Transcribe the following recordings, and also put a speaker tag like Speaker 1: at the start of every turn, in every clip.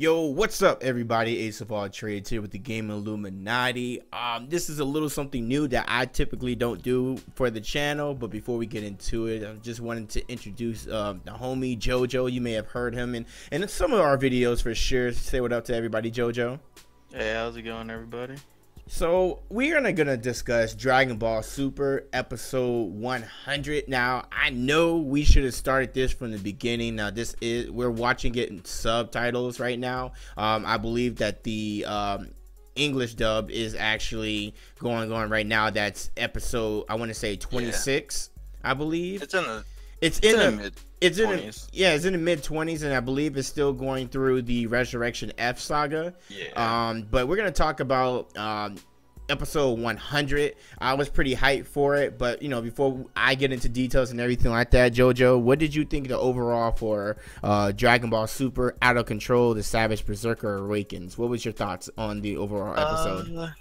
Speaker 1: Yo, what's up, everybody? Ace of All Trades here with the game Illuminaughty. This is a little something new that I typically don't do for the channel, but before we get into it, I just wanted to introduce the homie JoJo. You may have heard him in some of our videos for sure. Say what up to everybody, JoJo.
Speaker 2: Hey, how's it going, everybody?
Speaker 1: So we're gonna discuss Dragon Ball Super episode 100. Now I know we should have started this from the beginning. Now we're watching it in subtitles right now. I believe that the English dub is actually going right now. That's episode, I want to say 26. Yeah. I believe
Speaker 2: it's in the mid.
Speaker 1: It's in the mid 20s, and I believe it's still going through the Resurrection F saga.
Speaker 2: Yeah.
Speaker 1: But we're gonna talk about episode 100. I was pretty hyped for it, but you know, before I get into details and everything like that, JoJo, what did you think the overall for Dragon Ball Super Out of Control: The Savage Berserker Awakens? What was your thoughts on the overall episode?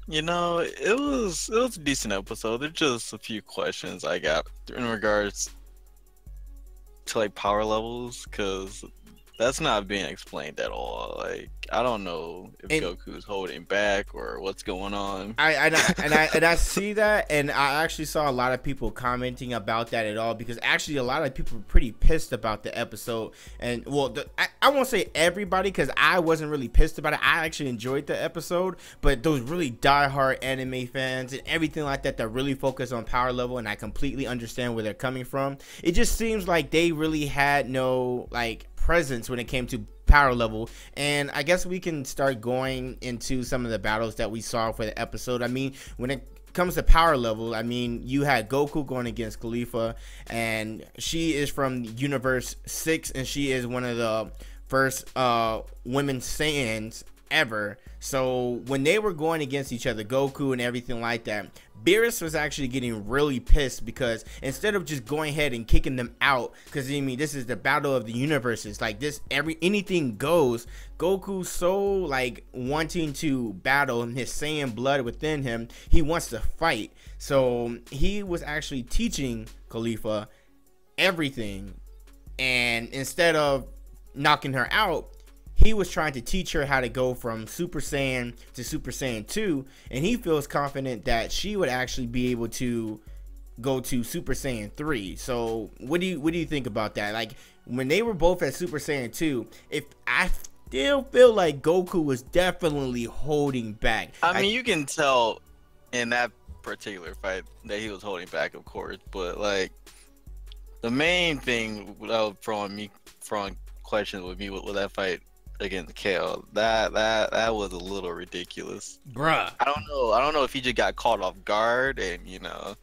Speaker 2: You know, it was a decent episode. There's just a few questions I got in regards to like power levels, because that's not being explained at all. Like, I don't know if Goku's holding back or what's going on.
Speaker 1: I see that, and I actually saw a lot of people commenting about that at all, because actually a lot of people were pretty pissed about the episode. And well, I won't say everybody, because I wasn't really pissed about it. I actually enjoyed the episode, but those really diehard anime fans and everything like that really focus on power level, and I completely understand where they're coming from. It just seems like they really had no like presence when it came to power level. And I guess we can start going into some of the battles that we saw for the episode. I mean, when it comes to power level, I mean, you had Goku going against Khalifa, and she is from universe 6, and she is one of the first women Saiyans ever. So when they were going against each other, Goku and everything like that, Beerus was actually getting really pissed, because instead of just going ahead and kicking them out, because I mean, this is the battle of the universes, like this, anything goes. Goku's so like wanting to battle, and his Saiyan blood within him, he wants to fight. So he was actually teaching Khalifa everything, and instead of knocking her out, he was trying to teach her how to go from Super Saiyan to Super Saiyan 2, and he feels confident that she would actually be able to go to Super Saiyan 3. So what do you think about that? Like, when they were both at Super Saiyan 2, if I still feel like Goku was definitely holding back.
Speaker 2: I mean, you can tell in that particular fight that he was holding back, of course, but like the main thing without throwing questions with me with that fight against Kale, that was a little ridiculous,
Speaker 1: bruh.
Speaker 2: I don't know if he just got caught off guard, and you know,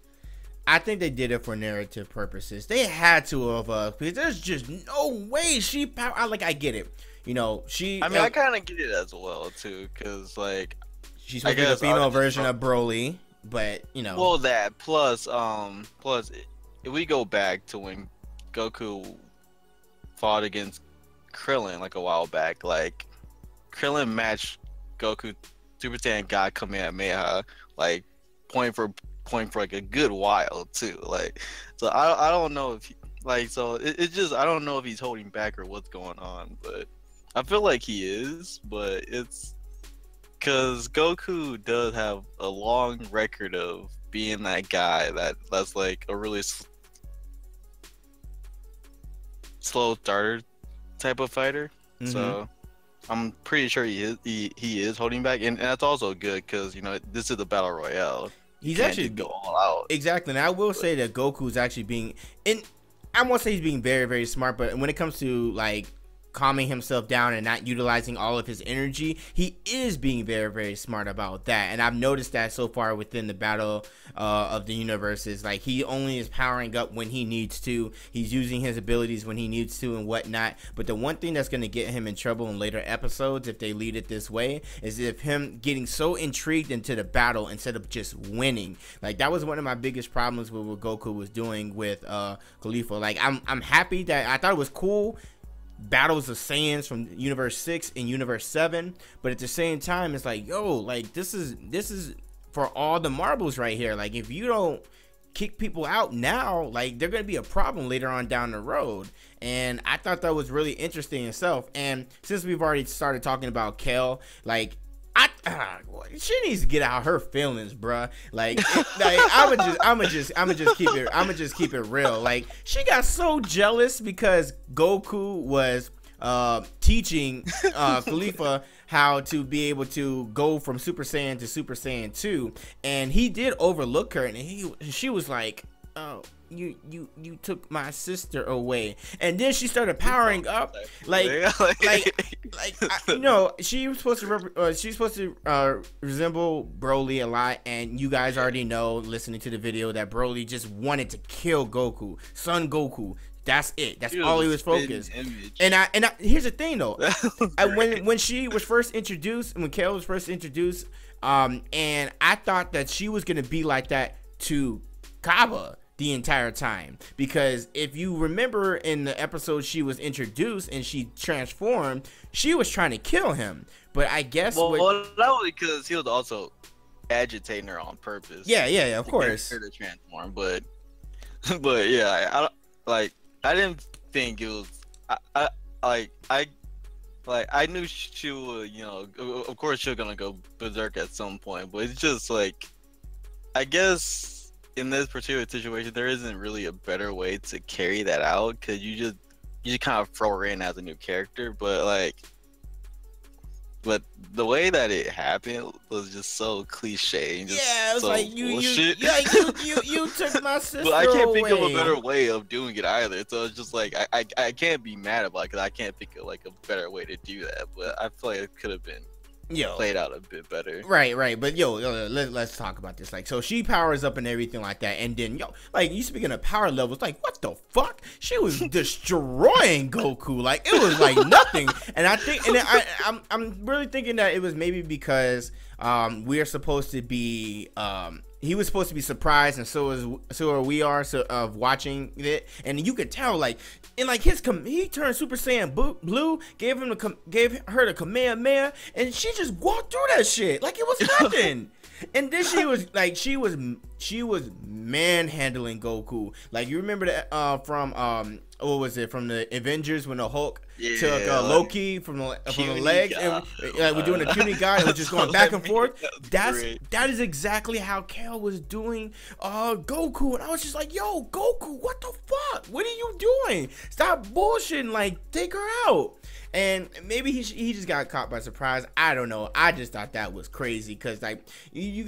Speaker 1: I think they did it for narrative purposes. They had to have, because there's just no way she power. I get it, you know, she.
Speaker 2: I mean, I kind of get it as well too, because like
Speaker 1: she's supposed to be the female version of Broly, but you know.
Speaker 2: Well, that plus if we go back to when Goku fought against Krillin like a while back, like Krillin matched Goku Super Saiyan God Kamehameha like point for like a good while too. Like, so I don't know if it's just, I don't know if he's holding back or what's going on, but I feel like he is. But it's because Goku does have a long record of being that guy that's like a really slow starter type of fighter. So I'm pretty sure he is holding back, and that's also good, because you know, this is the battle royale.
Speaker 1: He's actually
Speaker 2: go all out.
Speaker 1: Exactly. And I will say that Goku's actually being, and I won't say he's being very, very smart, but when it comes to like calming himself down and not utilizing all of his energy, he is being very, very smart about that. And I've noticed that so far within the battle of the universes. Like, he only is powering up when he needs to. He's using his abilities when he needs to and whatnot. But the one thing that's going to get him in trouble in later episodes, if they lead it this way, is if him getting so intrigued into the battle instead of just winning. Like, that was one of my biggest problems with what Goku was doing with Khalifa. Like, I'm happy that, I thought it was cool, battles of Saiyans from universe 6 and universe 7, but at the same time, it's like, yo, like, this is for all the marbles right here. Like, if you don't kick people out now, like they're gonna be a problem later on down the road. And I thought that was really interesting itself. And since we've already started talking about Kel, like she needs to get out her feelings, bruh. Like I'ma just keep it real. Like she got so jealous because Goku was teaching Khalifa how to be able to go from Super Saiyan to Super Saiyan 2, and he did overlook her, and she was like, oh, you took my sister away. And then she started powering up like you know, she was supposed to resemble Broly a lot, and you guys already know, listening to the video, that Broly just wanted to kill Goku, Son Goku. That's it. That's all he was focused. And I here's the thing though. when she was first introduced, when Kel was first introduced, and I thought that she was gonna be like that to Kaba the entire time, because if you remember in the episode she was introduced and she transformed, she was trying to kill him. But I guess
Speaker 2: that was because he was also agitating her on purpose.
Speaker 1: Yeah, of course.
Speaker 2: Her to transform, but yeah, I didn't think it was. I knew she would, you know, of course she was gonna go berserk at some point, but it's just like, I guess in this particular situation there isn't really a better way to carry that out, because you just kind of throw her in as a new character, but the way that it happened was just so cliche and just
Speaker 1: it's
Speaker 2: so
Speaker 1: like you took my sister
Speaker 2: But I can't
Speaker 1: away.
Speaker 2: think of a better way of doing it either. So it's just like I can't be mad about it, because I can't think of like a better way to do that. But I feel like it could have been played out a bit better.
Speaker 1: Right. But let's talk about this. Like, so she powers up and everything like that, and then like, you speaking of power levels, like what the fuck? She was destroying Goku. Like it was like nothing. And I think, and I'm really thinking that it was maybe because we're supposed to be he was supposed to be surprised, and so are we of watching it, and you could tell, like, and like he turned Super Saiyan blue, gave her the Kamehameha, and she just walked through that shit like it was nothing. And then she was manhandling Goku. Like, you remember that from what was it, from the Avengers, when the Hulk took Loki from the legs, and we're doing a puny guy, and was just going back and forth. That is exactly how Kel was doing Goku, and I was just like, yo, Goku, what the fuck? What are you doing? Stop bullshitting, like, take her out. And maybe he just got caught by surprise. I don't know. I just thought that was crazy, because like you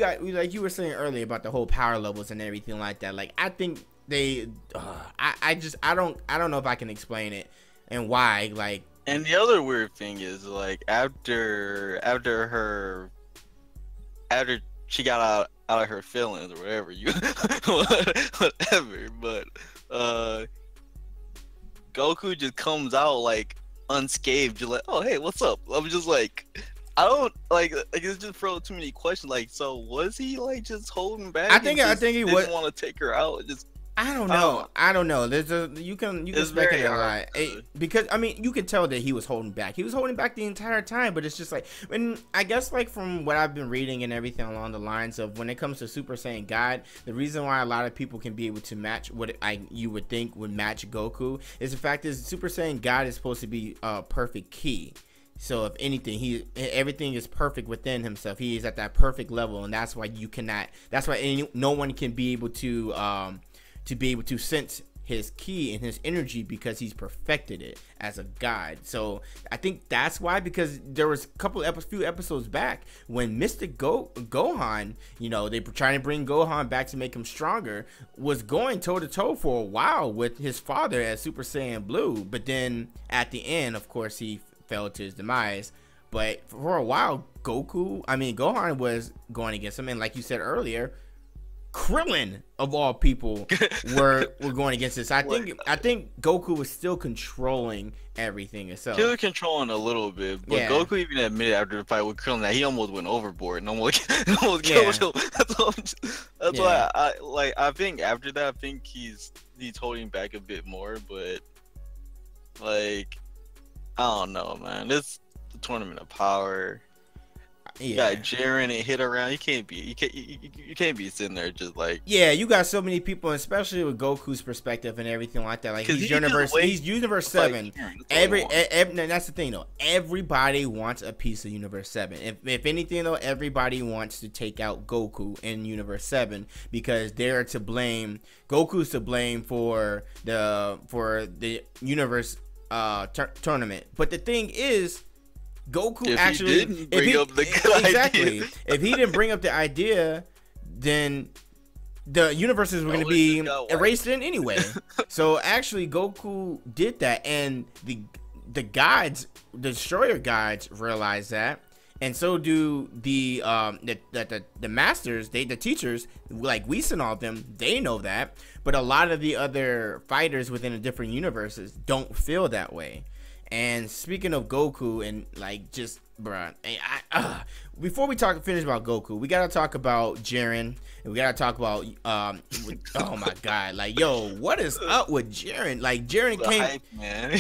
Speaker 1: were saying earlier about the whole power levels and everything like that. Like, I think they I don't know if I can explain it and why. Like,
Speaker 2: and the other weird thing is, like, after she got out of her feelings or whatever whatever, but Goku just comes out like unscathed. You're like, oh hey, what's up? I'm just like, I don't like it's just throw too many questions. Like, so was he like just holding back?
Speaker 1: I think he
Speaker 2: didn't want to take her out. Just
Speaker 1: I don't know. You can speculate a lot, because I mean, you could tell that he was holding back. He was holding back the entire time, but it's just like, when I guess, like, from what I've been reading and everything along the lines of, when it comes to Super Saiyan God, the reason why a lot of people can be able to match what you would think would match Goku is the fact is Super Saiyan God is supposed to be perfect ki. So if anything, everything is perfect within himself. He is at that perfect level, and that's why no one can be able to sense his ki and his energy, because he's perfected it as a god. So I think that's why, because there was a few episodes back when Mystic Gohan, you know, they were trying to bring Gohan back to make him stronger, was going toe to toe for a while with his father as Super Saiyan Blue, but then at the end, of course, he fell to his demise. But for a while, Gohan was going against him, and like you said earlier, Krillin of all people were going against this. I think Goku was still controlling everything itself.
Speaker 2: He was controlling a little bit, but Goku even admitted after the fight with Krillin that he almost went overboard and almost killed him. That's why I think after that, I think he's holding back a bit more, but like, I don't know, man. It's the Tournament of Power. You
Speaker 1: Yeah.
Speaker 2: got Jiren and hit around. You can't be sitting there just like.
Speaker 1: Yeah, you got so many people, especially with Goku's perspective and everything like that. Like
Speaker 2: Because
Speaker 1: he's universe
Speaker 2: like
Speaker 1: 7.
Speaker 2: Jiren,
Speaker 1: That's the thing though. Everybody wants a piece of Universe 7. If anything though, everybody wants to take out Goku in Universe 7 because they're to blame. Goku's to blame for the universe tournament. But the thing is, Goku exactly. If he didn't bring up the idea, then the universes were going to be erased in anyway. So actually, Goku did that, and the gods, the destroyer gods, realize that, and so do the masters, the teachers, like Whis and all of them. They know that, but a lot of the other fighters within the different universes don't feel that way. And speaking of Goku and like just bruh, before we finish about Goku, we gotta talk about Jiren, and we gotta talk about oh my god, like yo, what is up with Jiren? Like Jiren came,
Speaker 2: hype, man.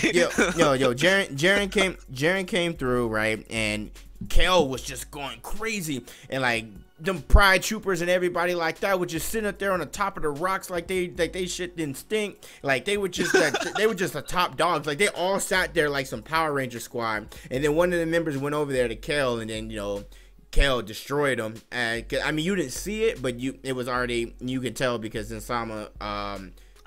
Speaker 1: Jiren came through, right, and Kale was just going crazy, and like them pride troopers and everybody like that were just sitting up there on the top of the rocks like they shit didn't stink. Like they were just they were just the top dogs. Like they all sat there like some Power Ranger squad. And then one of the members went over there to Kale, and then Kale destroyed him. And I mean, you didn't see it, but it was already, you could tell because Insama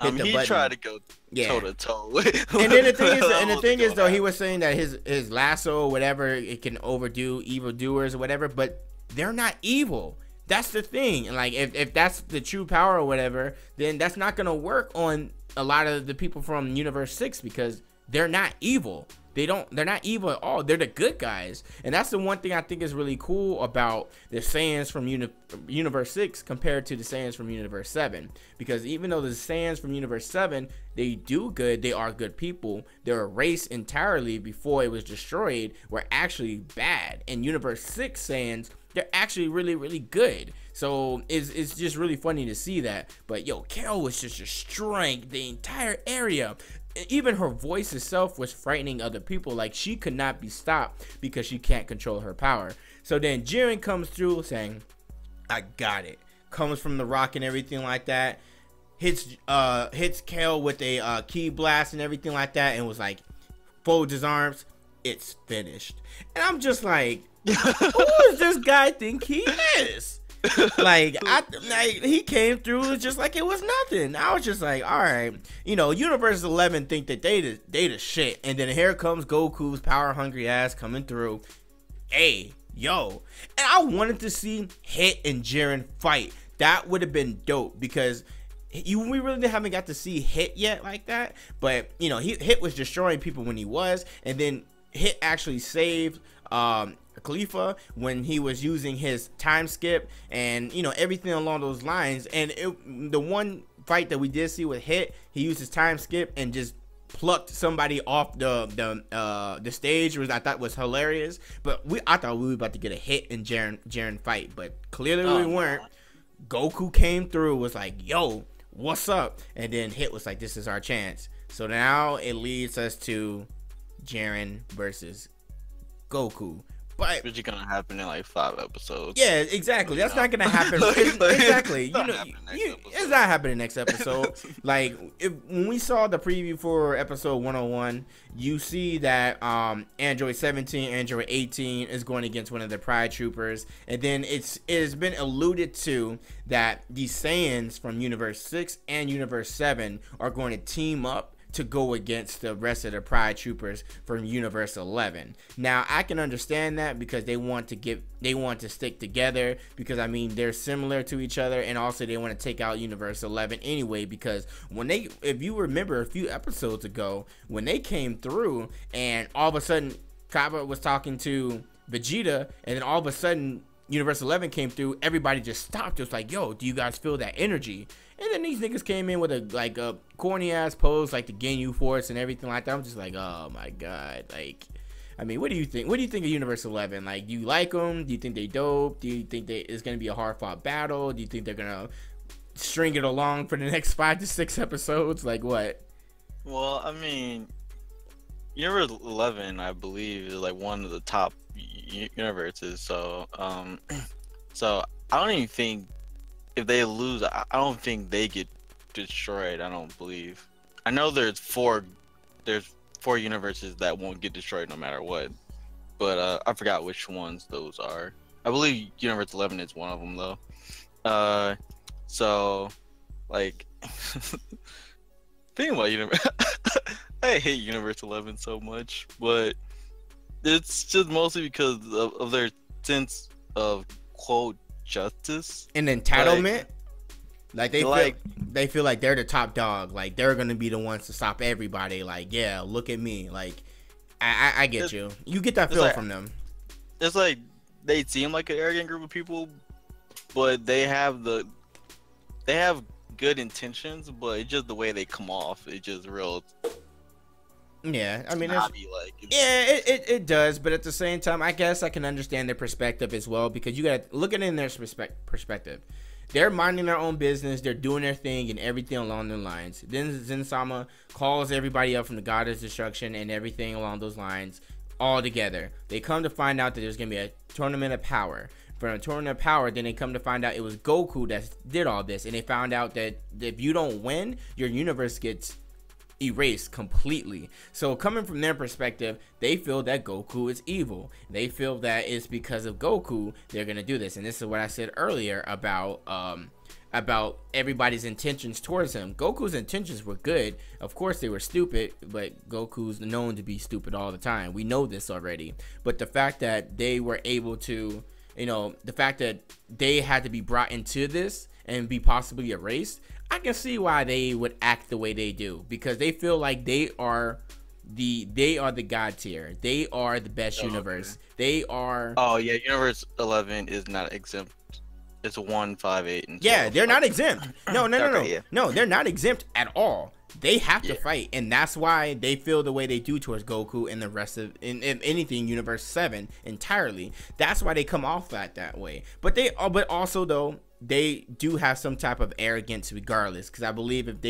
Speaker 1: hit the button.
Speaker 2: He tried to go toe to toe.
Speaker 1: And then the thing is though, he was saying that his lasso or whatever, it can overdo evildoers or whatever, but they're not evil. That's the thing. And like if that's the true power or whatever, then that's not gonna work on a lot of the people from Universe 6 because they're not evil. They're not evil at all. They're the good guys. And that's the one thing I think is really cool about the Saiyans from Universe 6 compared to the Saiyans from Universe 7. Because even though the Saiyans from Universe 7, they do good, they are good people, their race entirely before it was destroyed were actually bad. And Universe 6 Saiyans, they're actually really, really good. So it's just really funny to see that. But yo, Kale was just destroying the entire area. Even her voice itself was frightening other people. Like she could not be stopped because she can't control her power. So then Jiren comes through saying, I got it. Comes from the rock and everything like that. Hits Kale with a ki blast and everything like that, and was like, folds his arms. It's finished. And I'm just like, who does this guy think he is? Like he came through just like it was nothing. I was just like, all right, Universe 11 think that they the shit, and then here comes Goku's power hungry ass coming through. Hey, yo, and I wanted to see Hit and Jiren fight. That would have been dope because we really haven't got to see Hit yet like that. But Hit was destroying people when he was, and then Hit actually saved Khalifa when he was using his time skip and everything along those lines. And the one fight that we did see with Hit, he used his time skip and just plucked somebody off the stage, which I thought was hilarious. But I thought we were about to get a Hit and Jiren fight, but clearly we weren't. Goku came through, was like, yo, what's up? And then Hit was like, this is our chance. So now it leads us to Jiren versus Goku. But
Speaker 2: which is gonna happen in like 5 episodes.
Speaker 1: Yeah, exactly. That's not gonna happen. Exactly. It's not happening next episode. Like when we saw the preview for episode 101, you see that Android 17, Android 18 is going against one of the Pride Troopers, and then it's been alluded to that these Saiyans from Universe 6 and Universe 7 are going to team up to go against the rest of the Pride Troopers from Universe 11. Now I can understand that because they want to stick together, because I mean they're similar to each other, and also they want to take out Universe 11 anyway, because if you remember a few episodes ago when they came through and all of a sudden Kaba was talking to Vegeta, and then all of a sudden Universe 11 came through, everybody just stopped. It was like, yo, do you guys feel that energy? And then these niggas came in with a corny ass pose like the Ginyu Force and everything like that. I'm just like, oh my god. Like, I mean, what do you think? What do you think of Universe 11? Like, do you like them? Do you think they dope? Do you think it's gonna be a hard fought battle? Do you think they're gonna string it along for the next 5 to 6 episodes? Like what?
Speaker 2: Well, I mean, Universe 11, I believe, is like one of the top universes. So, so I don't even think if they lose, I don't think they get destroyed. I don't believe. I know there's four universes that won't get destroyed no matter what, but I forgot which ones those are. I believe Universe 11 is one of them though. So like thinking about universe, I hate Universe 11 so much, but it's just mostly because of their sense of quote justice
Speaker 1: and entitlement. Like they feel like they're the top dog. Like they're gonna be the ones to stop everybody. Like, yeah, look at me. Like I get you. You get that feel
Speaker 2: like,
Speaker 1: from them.
Speaker 2: It's like they seem like an arrogant group of people, but they have good intentions, but it's just the way they come off. It's just real.
Speaker 1: Yeah, I mean, it
Speaker 2: it
Speaker 1: does, but at the same time, I guess I can understand their perspective as well, because you got to look at it in their perspective. They're minding their own business, they're doing their thing and everything along those lines. Then Zen-sama calls everybody up from the Goddess Destruction and everything along those lines all together. They come to find out that there's going to be a tournament of power. From a tournament of power, then they come to find out it was Goku that did all this, and they found out that if you don't win, your universe gets erased completely. So coming from their perspective, they feel that Goku is evil. They feel that it's because of Goku they're gonna do this. And this is what I said earlier about everybody's intentions towards him. Goku's intentions were good. Of course they were stupid, but Goku's known to be stupid all the time. We know this already. But the fact that they were able to, the fact that they had to be brought into this and be possibly erased, I can see why they would act the way they do, because they feel like they are the god tier. They are the best universe. They are.
Speaker 2: Oh yeah, Universe 11 is not exempt. It's 1, 5, 8, and 12.
Speaker 1: Yeah, they're not exempt. No,
Speaker 2: Yeah.
Speaker 1: no, they're not exempt at all. They have to fight, and that's why they feel the way they do towards Goku and the rest of in anything Universe 7 entirely. That's why they come off that way. But also though, they do have some type of arrogance regardless, because I believe if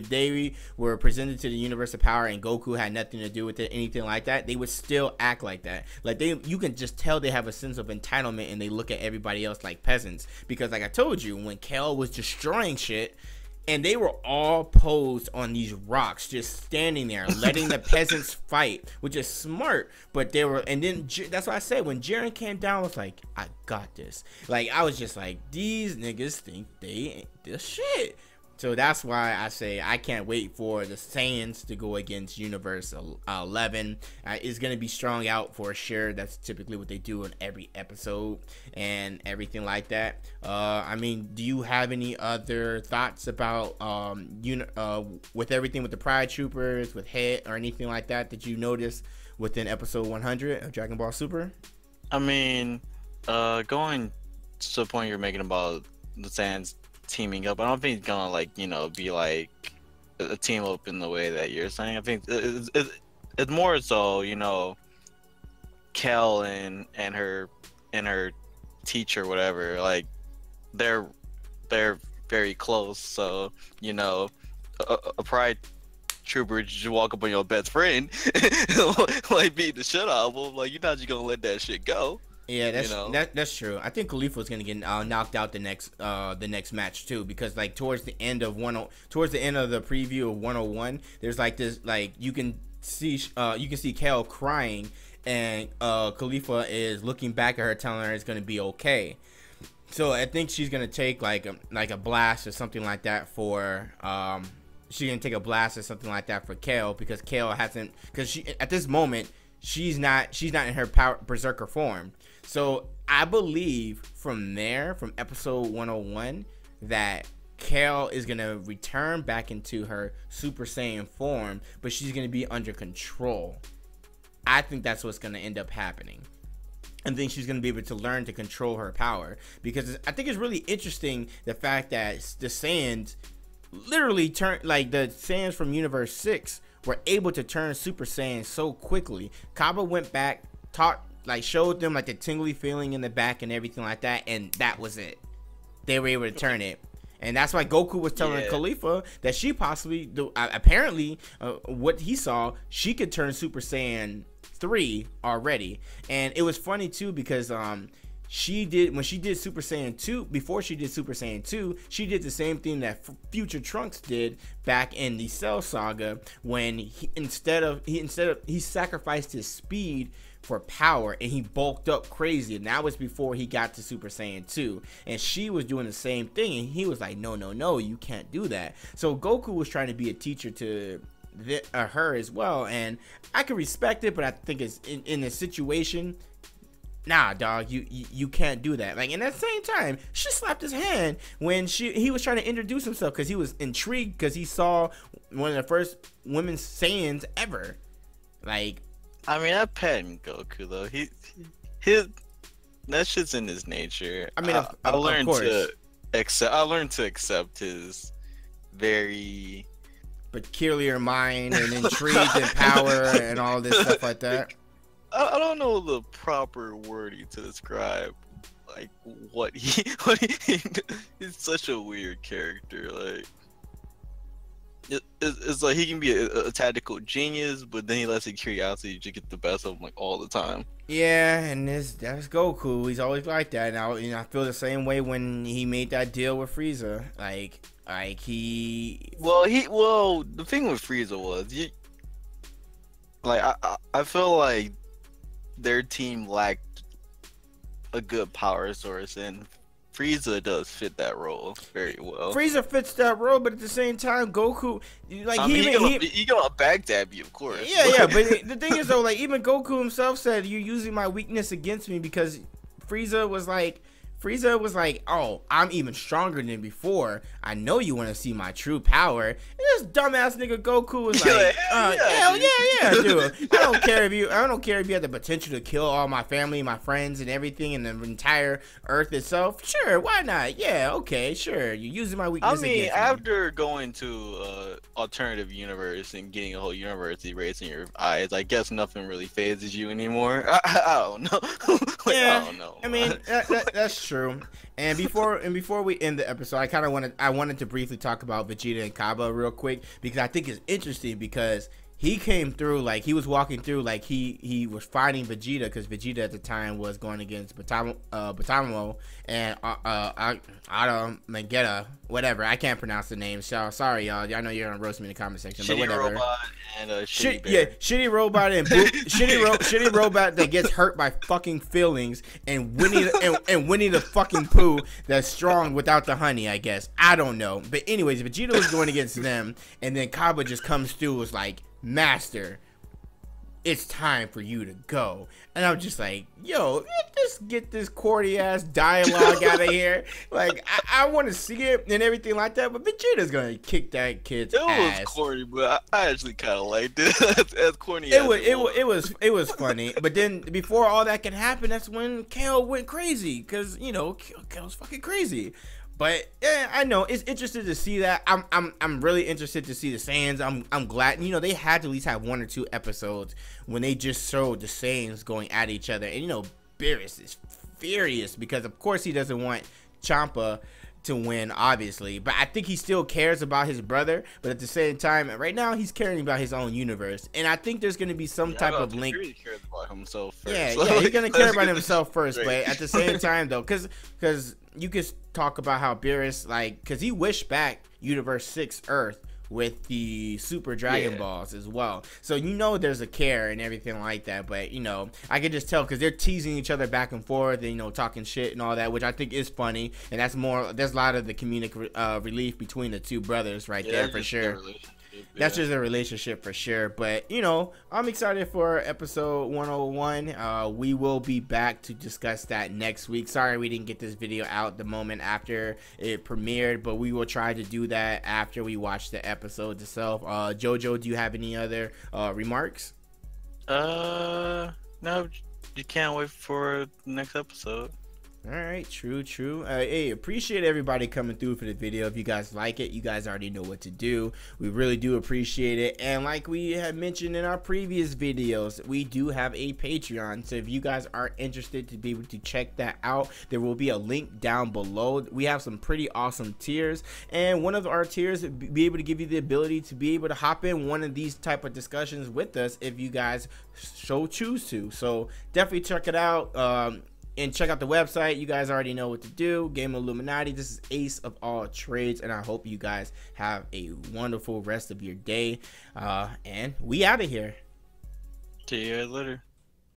Speaker 1: they were presented to the universe of power and Goku had nothing to do with it, anything like that, they would still act like that. Like you can just tell they have a sense of entitlement, and they look at everybody else like peasants. Because like I told you, when Kale was destroying shit, and they were all posed on these rocks, just standing there, letting the peasants fight, which is smart. But they were, and then that's why I said when Jiren came down, I was like, I got this. Like I was just like, these niggas think they ain't the shit. So that's why I say I can't wait for the Saiyans to go against Universe 11. It's going to be strung out for sure. That's typically what they do in every episode and everything like that. I mean, do you have any other thoughts about with everything with the Pride Troopers, with Head, or anything like that you noticed within episode 100 of Dragon Ball Super?
Speaker 2: I mean, going to the point you're making about the Saiyans teaming up, I don't think it's gonna be like a team up in the way that you're saying. I think it's more so Kel and her teacher, whatever, like they're very close. So a Pride Trooper just walk up on your best friend like beat the shit out of him, like you're not just gonna let that shit go.
Speaker 1: Yeah, that's true. I think Khalifa's gonna get knocked out the next match too, because like towards the end of the preview of 101, there's like this, like you can see Kale crying, and Khalifa is looking back at her, telling her it's gonna be okay. So I think she's gonna take like a blast or something like that for she's gonna take a blast or something like that for Kale, because Kale hasn't, because she at this moment she's not in her berserker form. So I believe from episode 101 that Kale is going to return back into her Super Saiyan form, but she's going to be under control. I think that's what's going to end up happening. And then she's going to be able to learn to control her power, because I think it's really interesting the fact that the Saiyans literally turn, like the Saiyans from Universe 6 were able to turn Super Saiyan so quickly. Kaba went back, showed them like the tingly feeling in the back and everything like that, and that was it. They were able to turn it. And that's why Goku was telling Khalifa that she possibly, apparently, what he saw, she could turn Super Saiyan 3 already. And it was funny too because when she did Super Saiyan 2, before she did Super Saiyan 2, she did the same thing that Future Trunks did back in the Cell Saga, when he sacrificed his speed for power, and he bulked up crazy, and that was before he got to Super Saiyan 2. And she was doing the same thing, and he was like, no, you can't do that. So Goku was trying to be a teacher to her as well, and I can respect it, but I think it's in a situation, nah, dog, you can't do that. Like, and at the same time, she slapped his hand when he was trying to introduce himself, because he was intrigued, because he saw one of the first women Saiyans ever. Like,
Speaker 2: I mean, I petting Goku though. His that shit's in his nature.
Speaker 1: I mean,
Speaker 2: I learned to accept. I learned to accept his very
Speaker 1: peculiar mind and intrigue and power and all this stuff like that.
Speaker 2: I don't know the proper wording to describe like what he he's such a weird character. Like, it's like he can be a tactical genius, but then he lets his curiosity to get the best of him like all the time.
Speaker 1: Yeah, and that's Goku. He's always like that. Now, I feel the same way when he made that deal with Frieza. Like he.
Speaker 2: Well, the thing with Frieza was I feel like their team lacked a good power source, and Frieza does fit that role very well.
Speaker 1: Frieza fits that role, but at the same time, Goku, like,
Speaker 2: he gonna backstab you, of course.
Speaker 1: Yeah, but the thing is though, like, even Goku himself said, "You're using my weakness against me," because Frieza was like, "Oh, I'm even stronger than before. I know you want to see my true power." And this dumbass nigga Goku was like, "Hell yeah, dude. I don't care if you have the potential to kill all my family, my friends, and everything, and the entire Earth itself. Sure, why not? Yeah, okay, sure. You're using my weakness against me."
Speaker 2: After going to alternative universe and getting a whole universe erased in your eyes, I guess nothing really phases you anymore. I don't know. I don't know.
Speaker 1: I mean, that's true. And before we end the episode, I wanted to briefly talk about Vegeta and Kaba real quick, because I think it's interesting, because he came through, like, he was walking through, like, he was fighting Vegeta, because Vegeta at the time was going against Batamo and Ada Magetta, whatever. I can't pronounce the names. So sorry, y'all. I know you're gonna roast me in the comment section, but whatever.
Speaker 2: Robot and
Speaker 1: shitty robot and shitty robot that gets hurt by fucking feelings, and Winnie the fucking Pooh that's strong without the honey, I guess. I don't know. But anyways, Vegeta was going against them, and then Kaba just comes through, was like, "Master, it's time for you to go." And I'm just like, yo, just get this corny ass dialogue out of here. Like, I want to see it and everything like that, but Vegeta's gonna kick that kid's ass.
Speaker 2: It was corny, but I actually kind of liked it. As corny
Speaker 1: it was funny. But then before all that could happen, that's when Kale went crazy, because Kale's fucking crazy. But yeah, I know it's interesting to see that. I'm really interested to see the Saiyans. I'm glad they had to at least have 1 or 2 episodes when they just showed the Saiyans going at each other. And Beerus is furious because of course he doesn't want Champa to win, obviously, but I think he still cares about his brother. But at the same time, right now he's caring about his own universe, and I think there's going to be some type of link.
Speaker 2: He cares about himself first.
Speaker 1: Yeah, he's going to care about himself first. But at the same time, though, because you could talk about how Beerus, like, because he wished back Universe 6 Earth with the Super Dragon Balls as well. So there's a care and everything like that. But I can just tell because they're teasing each other back and forth and talking shit and all that, which I think is funny. And there's a lot of the comedic relief between the two brothers right there for sure. That's just a relationship for sure. But I'm excited for episode 101. We will be back to discuss that next week. Sorry we didn't get this video out the moment after it premiered, but we will try to do that after we watch the episode itself. Jojo, do you have any other remarks?
Speaker 2: No, you can't wait for the next episode.
Speaker 1: All right, true. Hey, appreciate everybody coming through for the video. If you guys like it, you guys already know what to do. We really do appreciate it. And like we had mentioned in our previous videos, we do have a Patreon. So if you guys are interested to be able to check that out, there will be a link down below. We have some pretty awesome tiers, and one of our tiers will be able to give you the ability to be able to hop in one of these type of discussions with us if you guys so choose to. So definitely check it out. And check out the website. You guys already know what to do. Game Illuminaughty. This is Ace of all trades, and I hope you guys have a wonderful rest of your day. And we out of here.
Speaker 2: See you later.